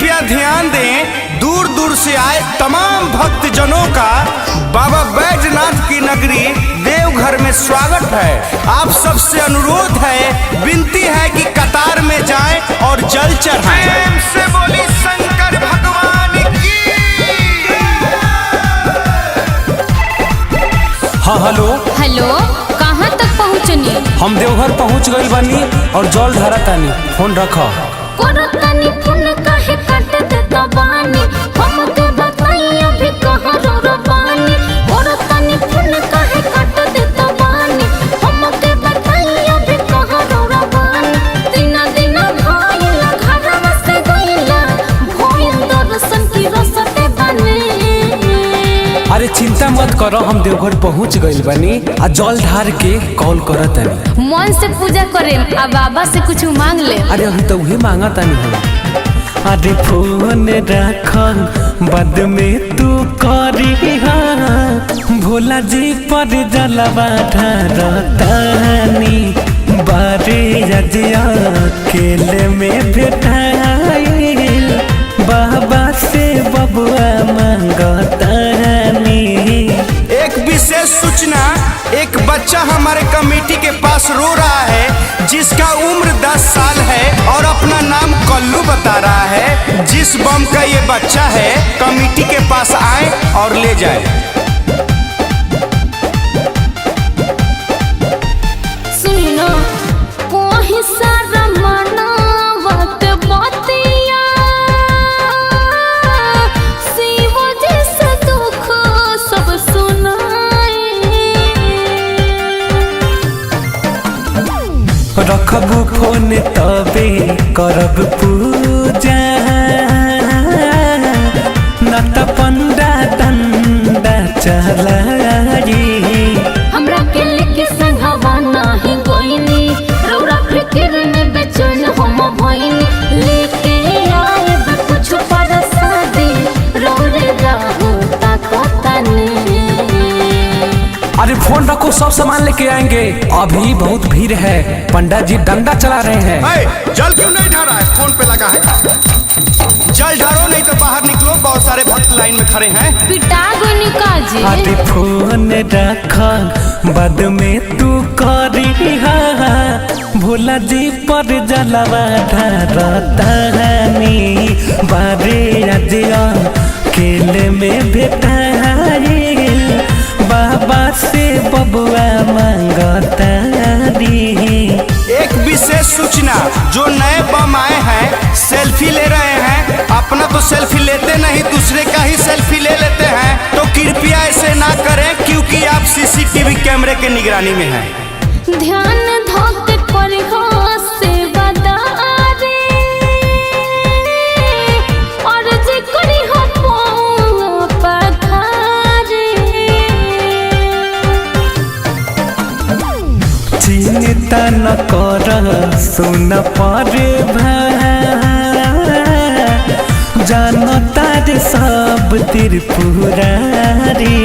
कृपया ध्यान दें, दूर दूर से आए तमाम भक्तजनों का बाबा बैजनाथ की नगरी देवघर में स्वागत है। आप सबसे अनुरोध है, विनती है कि कतार में जाएं और जल चढ़ाएं। प्रेम से बोली शंकर भगवान की। हाँ हेलो हेलो, कहाँ तक पहुँचनी? हम देवघर पहुँच गई बानी और जल ढारा तानी। फोन रखो। तनी फोन काहे काट देता बानी? हमके बताई अभी कहाँ रो बानी? तनी फोन काहे काट देता बानी? हमके बताई अभी कहाँ रो बानी? दिना भाईला घरवा से गईला, भइल दर्शन की रसते बने। अरे चिंता मत करो, हम देवघर पहुँच गई बानी आ जल ढार के कॉल करत तानी। मन से पूजा करे आ बाबा से कुछ मांग ले। अरे हम तो वही मांगा तानी हम। अरे फोन रख, बाद में तू करी हाँ, भोला जी पर जलवा ढारतानी। बारे रजिया केले में भेटाइल, बाबा से बबुआ मांगतानी। एक विशेष सूचना, एक बच्चा हमारे कमेटी के पास रो रहा है, जिसका उम्र 10 साल है और अपना नाम कल्लू बता रहा है। जिस बम का ये बच्चा है, कमेटी के पास आए और ले जाए। सुनो कोई सारा मनावत बतिया, शिव जैसा दुख सब सुनाए। रखबू फोन तबे करब पूजा, न त पंडा दंडा चलाई। हमरा के लेके संगवा नाही गोइनी, रौरा फिक्र में बेचैन हम भइनी। लेके आए कुछ परसादी, रौरे रहू ताकतानी। अरे फोन रखो, सब सामान लेके आएंगे। अभी बहुत भीड़ है, पंडा जी डंडा चला रहे हैं। जल क्यों नहीं ढारा है? फोन पे लगा है। जल ढारो, नहीं तो बाहर निकलो, बहुत सारे भक्त लाइन में खड़े हैं। पिटा गोनी काजी। अरे फोन रख, बाद में तू करी हाँ, भोला जी पर जलवा ढारतानी। बारे रजिया केले में भेटाइल, बाबा से बबुआ मांगतानी। एक विशेष सूचना, जो नए बम आए हैं सेल्फी ले रहे हैं, अपना तो सेल्फी लेते नहीं, दूसरे का ही सेल्फी ले लेते हैं, तो कृपया ऐसे ना करें, क्योंकि आप सीसीटीवी कैमरे के निगरानी में हैं। ध्यान धोके करी हो सेवादारी, और जे करी हो पौआ पखारी। चिंता न कर, सुन पर जानता रे सब त्रिपुरारी।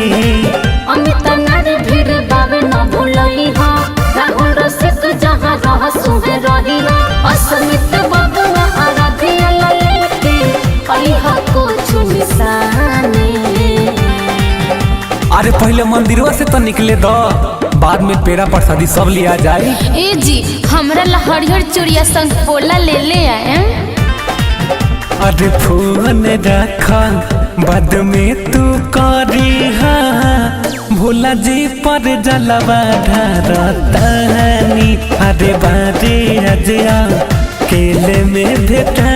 अमित नारी भीड़ बाबे न भूलई हा, राहुल रसिक जहाँ रह सुहे रही हा। असमित बबुआ आराध्या लेके कहिहा कुछ निशाने। अरे पहले मंदिरवा से तो निकले दो, बाद में पेड़ा प्रसादी सब लिया जाए। ए जी, हमरा ला हरिहर चूड़िया संग पोला ले आए। अरे फोन रख, बाद में तू करी हाँ, भोला जी पर जलवा ढारतानी। अरे बारे रजिया केले में भेटा